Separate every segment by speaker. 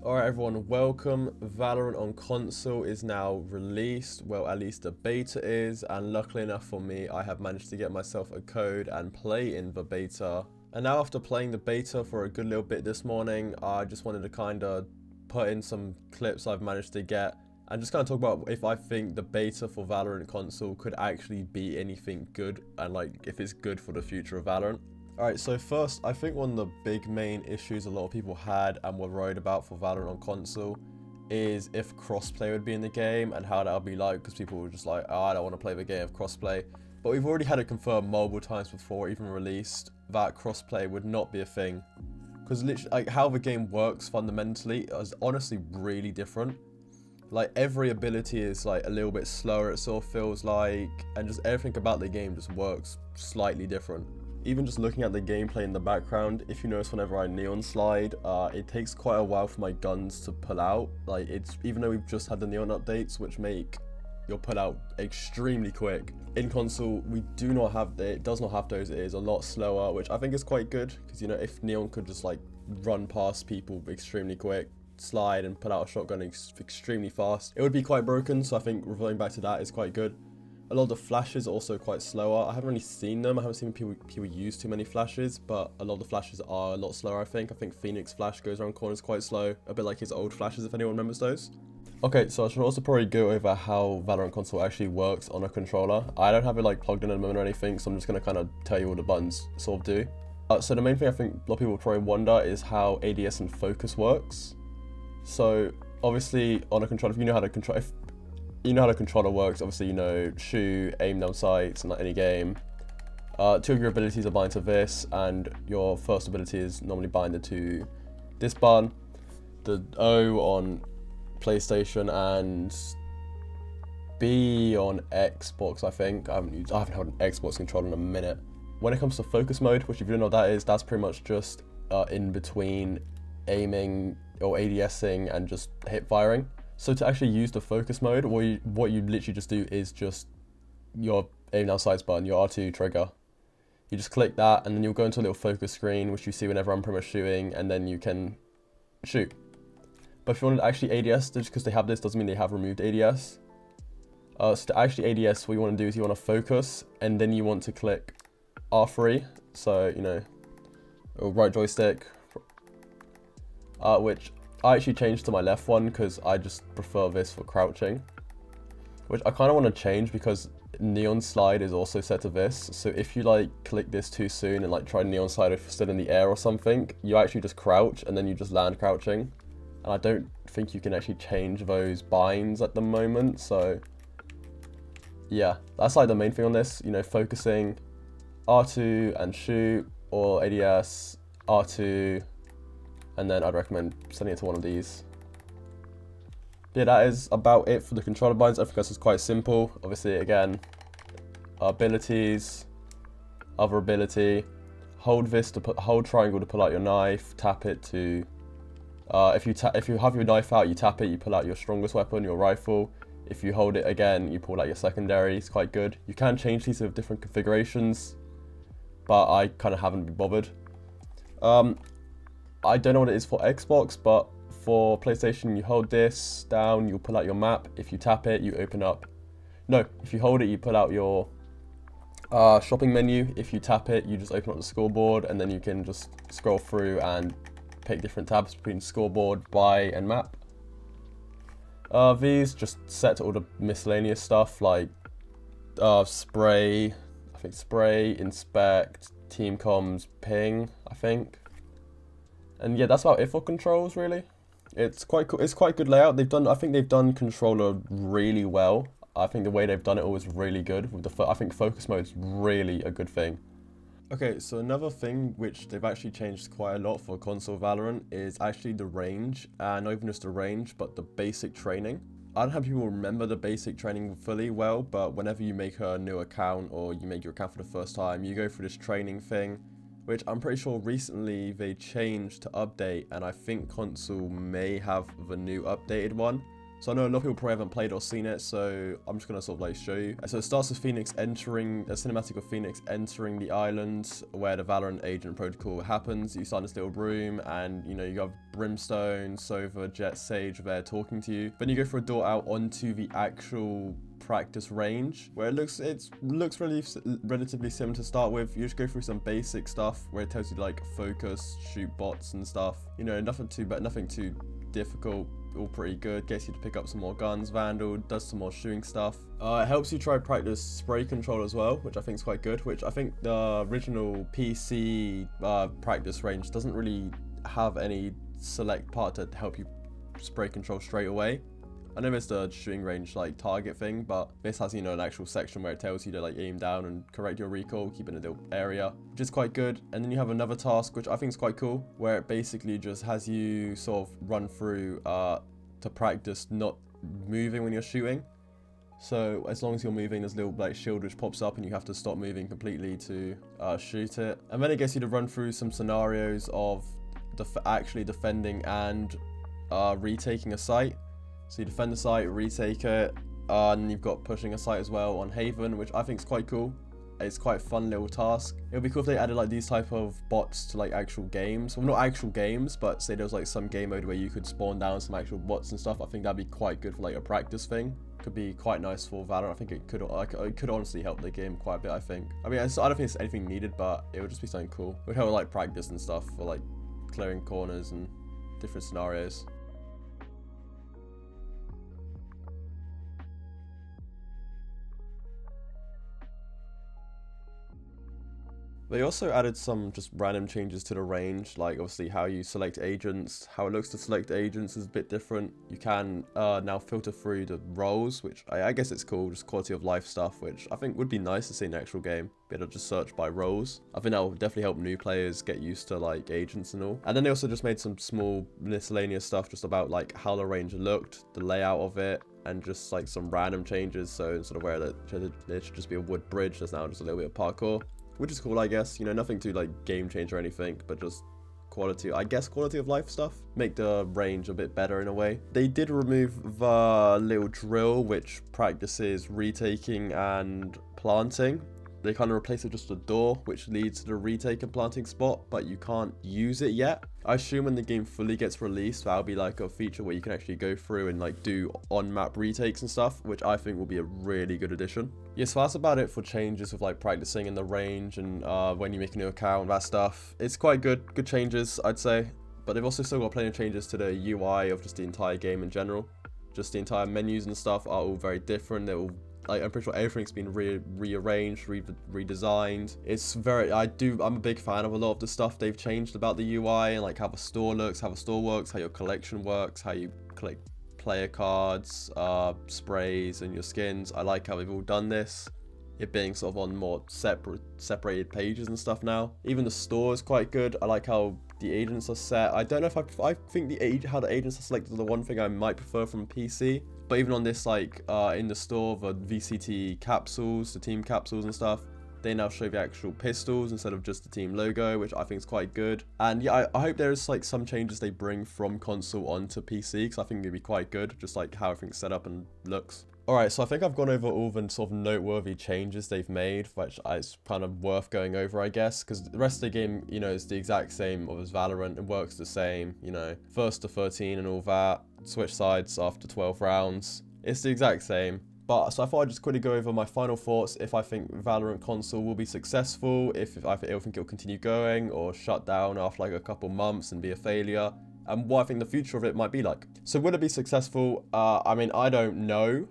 Speaker 1: Alright everyone, welcome. Valorant on console is now released, well at least the beta is, and luckily enough for me I have managed to get myself a code and play in the beta. And now after playing the beta for a good little bit this morning, I just wanted to kind of put in some clips I've managed to get and just kind of talk about if I think the beta for Valorant console could actually be anything good and like if it's good for the future of Valorant. Alright, so first, I think one of the big main issues a lot of people had and were worried about for Valorant on console is if crossplay would be in the game and how that would be like, because people were just like, oh, I don't want to play the game of crossplay. But we've already had it confirmed multiple times before even released that crossplay would not be a thing. Because literally, like, how the game works fundamentally is honestly really different. Like, every ability is like a little bit slower, it sort of feels like, and just everything about the game just works slightly different. Even just looking at the gameplay in the background, if you notice whenever I neon slide, it takes quite a while for my guns to pull out. Like, it's, even though we've just had the neon updates, which make your pull out extremely quick. In console, we do not have, it does not have those, it is a lot slower, which I think is quite good, because you know, if neon could just like run past people extremely quick, slide and pull out a shotgun extremely fast, it would be quite broken, so I think reverting back to that is quite good. A lot of the flashes are also quite slower. I haven't really seen them. I haven't seen people use too many flashes, but a lot of the flashes are a lot slower, I think. I think Phoenix flash goes around corners quite slow, a bit like his old flashes, if anyone remembers those. Okay, so I should also probably go over how Valorant console actually works on a controller. I don't have it like plugged in at the moment or anything, so I'm just going to kind of tell you what the buttons sort of do. So the main thing I think a lot of people probably wonder is how ADS and focus works. So obviously on a controller, if you know how to control, if you know how the controller works, obviously you know shoot, aim down sights in like any game. Two of your abilities are bind to this, and your first ability is normally binded to this button. The O on PlayStation and B on Xbox, I think. I haven't held an Xbox controller in a minute. When it comes to focus mode, which if you don't know what that is, that's pretty much just in between aiming or ADSing and just hip firing. So to actually use the focus mode, what you literally just do is just your aim down sights button, your R2 trigger. You just click that and then you'll go into a little focus screen, which you see whenever I'm pretty much shooting, and then you can shoot. But if you want to actually ADS, just because they have this doesn't mean they have removed ADS. So to actually ADS, what you want to do is you want to focus, and then you want to click R3. So, you know, right joystick, which I actually changed to my left one because I just prefer this for crouching, which I kind of want to change because neon slide is also set to this. So if you like click this too soon and like try neon slide if you're still in the air or something, you actually just crouch and then you just land crouching. And I don't think you can actually change those binds at the moment. So yeah, that's like the main thing on this, you know, focusing R2 and shoot, or ADS, R2, and then I'd recommend setting it to one of these. Yeah, that is about it for the controller binds. Everything else is quite simple. Obviously, again, abilities, other ability, hold triangle to pull out your knife, tap it to, if you have your knife out, you tap it, you pull out your strongest weapon, your rifle. If you hold it again, you pull out your secondary. It's quite good. You can change these with different configurations, but I kind of haven't been bothered. I don't know what it is for Xbox, but for PlayStation, you hold this down, you'll pull out your map. If you tap it, you open up. No, if you hold it, you pull out your shopping menu. If you tap it, you just open up the scoreboard, and then you can just scroll through and pick different tabs between scoreboard, buy, and map. These just set to all the miscellaneous stuff like spray, inspect, team comms, ping, I think. And yeah, that's about it for controls, really. It's quite cool. It's quite good layout. I think they've done controller really well. I think the way they've done it all is really good. I think focus mode is really a good thing. Okay, so another thing which they've actually changed quite a lot for console Valorant is actually the range, and not even just the range, but the basic training. I don't know how people remember the basic training fully well, but whenever you make a new account or you make your account for the first time, you go through this training thing, which I'm pretty sure recently they changed to update, and I think console may have the new updated one. So I know a lot of people probably haven't played or seen it, so I'm just gonna sort of like show you. So it starts with Phoenix entering, a cinematic of Phoenix entering the island where the Valorant agent protocol happens. You start in this little room and you know, you have Brimstone, Sova, Jet, Sage there talking to you. Then you go through a door out onto the actual practice range where it looks really relatively similar to start with. You just go through some basic stuff where it tells you to like focus, shoot bots and stuff. You know, nothing too difficult. All pretty good. Gets you to pick up some more guns. Vandal does some more shooting stuff. It helps you try practice spray control as well, which I think is quite good, which I think the original PC practice range doesn't really have any select part to help you spray control straight away. I know there's the shooting range like target thing, but this has, you know, an actual section where it tells you to like aim down and correct your recoil, keep in a little area, which is quite good. And then you have another task, which I think is quite cool, where it basically just has you sort of run through to practice not moving when you're shooting. So as long as you're moving, there's a little like shield which pops up and you have to stop moving completely to shoot it. And then it gets you to run through some scenarios of actually defending and retaking a site. So you defend the site, retake it, and you've got pushing a site as well on Haven, which I think is quite cool. It's quite a fun little task. It would be cool if they added like these type of bots to like actual games. Well, not actual games, but say there was like some game mode where you could spawn down some actual bots and stuff. I think that'd be quite good for like a practice thing. Could be quite nice for Valorant. I think it could honestly help the game quite a bit, I think. I mean, I don't think it's anything needed, but it would just be something cool. It would help like practice and stuff for like clearing corners and different scenarios. They also added some just random changes to the range, like obviously how you select agents, how it looks to select agents is a bit different. You can now filter through the roles, which I guess it's cool, just quality of life stuff, which I think would be nice to see in the actual game. Be able to just search by roles. I think that will definitely help new players get used to like agents and all. And then they also just made some small miscellaneous stuff just about like how the range looked, the layout of it, and just like some random changes. So instead of where there should just be a wood bridge, there's now just a little bit of parkour. Which is cool, I guess. You know, nothing too like game change or anything, but just quality of life stuff. Make the range a bit better in a way. They did remove the little drill which practices retaking and planting. They kind of replaced it with just a door which leads to the retake and planting spot, but you can't use it yet. I assume when the game fully gets released, that'll be like a feature where you can actually go through and like do on-map retakes and stuff, which I think will be a really good addition. Yeah, so that's about it for changes with like practicing in the range and when you make a new account, that stuff. It's quite good changes, I'd say. But they've also still got plenty of changes to the UI of just the entire game in general. Just the entire menus and stuff are all very different. They're all like, I'm pretty sure everything's been rearranged, redesigned. It's very, I'm a big fan of a lot of the stuff they've changed about the UI and like how the store looks, how the store works, how your collection works, how you collect player cards, sprays and your skins. I like how they've all done this. It being sort of on more separated pages and stuff now. Even the store is quite good. I like how the agents are set. I don't know if I think how the agents are selected is the one thing I might prefer from PC. But even on this, like in the store, the VCT capsules, the team capsules and stuff, they now show the actual pistols instead of just the team logo, which I think is quite good. And yeah, I hope there's like some changes they bring from console onto PC, because I think it'd be quite good, just like how everything's set up and looks. Alright, so I think I've gone over all the sort of noteworthy changes they've made, which is kind of worth going over, I guess, because the rest of the game, you know, is the exact same as Valorant. It works the same, you know, first to 13 and all that, switch sides after 12 rounds. It's the exact same. But so I thought I'd just quickly go over my final thoughts, if I think Valorant console will be successful, if I think it'll continue going, or shut down after like a couple months and be a failure, and what I think the future of it might be like. So will it be successful? I mean, I don't know.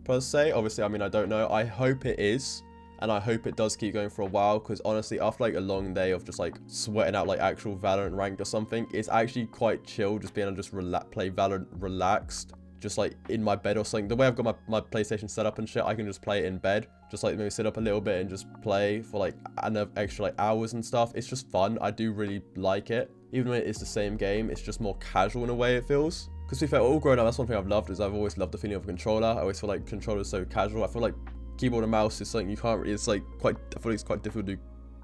Speaker 1: Per se, obviously, I mean, I don't know. I hope it is, and I hope it does keep going for a while, because honestly, after like a long day of just like sweating out like actual Valorant ranked or something, it's actually quite chill just being able to just play Valorant relaxed, just like in my bed or something. The way I've got my PlayStation set up and shit, I can just play it in bed, just like maybe sit up a little bit and just play for like an extra like hours and stuff. It's just fun. I do really like it, even though it's the same game. It's just more casual in a way, it feels. Because to be fair, all growing up, that's one thing I've loved, is I've always loved the feeling of a controller. I always feel like controllers so casual. I feel like keyboard and mouse is something you can't really, it's like I feel like it's quite difficult to do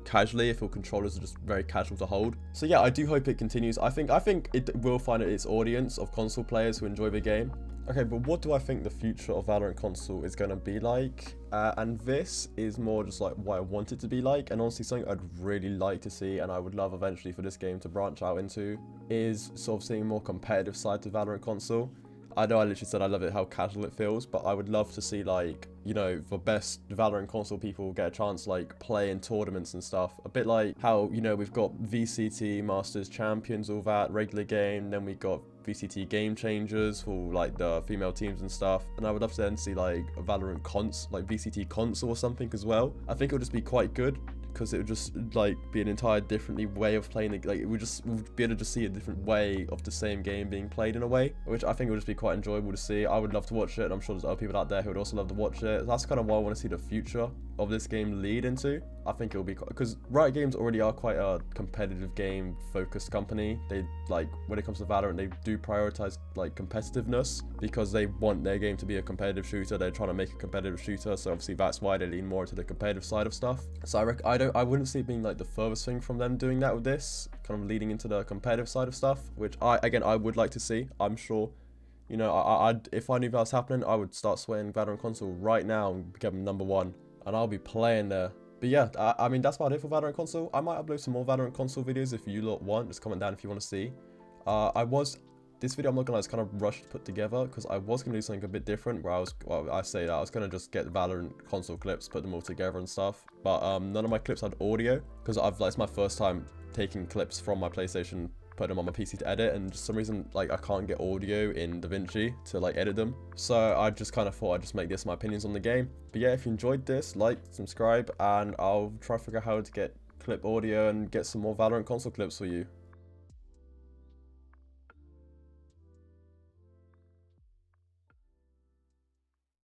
Speaker 1: casually. I feel controllers are just very casual to hold. So yeah, I do hope it continues. I think it will find its audience of console players who enjoy the game. Okay, but what do I think the future of Valorant console is going to be like? And this is more just like what I want it to be like, and honestly something I'd really like to see, and I would love eventually for this game to branch out into, is sort of seeing a more competitive side to Valorant console. I know I literally said I love it how casual it feels, but I would love to see, like, you know, the best Valorant console people get a chance like play in tournaments and stuff. A bit like how, you know, we've got VCT Masters Champions, all that regular game, then we got VCT Game Changers for like the female teams and stuff. And I would love to then see like a Valorant like VCT console or something as well. I think it would just be quite good, because it would just like be an entire different way of playing it. Like we'd be able to just see a different way of the same game being played in a way, which I think would just be quite enjoyable to see. I would love to watch it, and I'm sure there's other people out there who would also love to watch it. That's kind of what I want to see the future of this game lead into. I think it'll be, because Riot Games already are quite a competitive game focused company. They, like, when it comes to Valorant, they do prioritize like competitiveness, because they want their game to be a competitive shooter. They're trying to make a competitive shooter, so obviously that's why they lean more into the competitive side of stuff. So I wouldn't see it being like the furthest thing from them doing that with this, kind of leading into the competitive side of stuff, which I would like to see. I'm sure, you know, if I knew that was happening, I would start swaying Valorant console right now and become #1, and I'll be playing there. But yeah, I mean, that's about it for Valorant console. I might upload some more Valorant console videos if you lot want. Just comment down if you want to see. This video, I'm not gonna lie, it's kind of rushed to put together, because I was gonna do something a bit different, where I was gonna just get Valorant console clips, put them all together and stuff. But none of my clips had audio, because it's my first time taking clips from my PlayStation, putting them on my PC to edit, and for some reason, like, I can't get audio in DaVinci to like edit them. So I just kind of thought I'd just make this my opinions on the game. But yeah, if you enjoyed this, like, subscribe, and I'll try to figure out how to get clip audio and get some more Valorant console clips for you.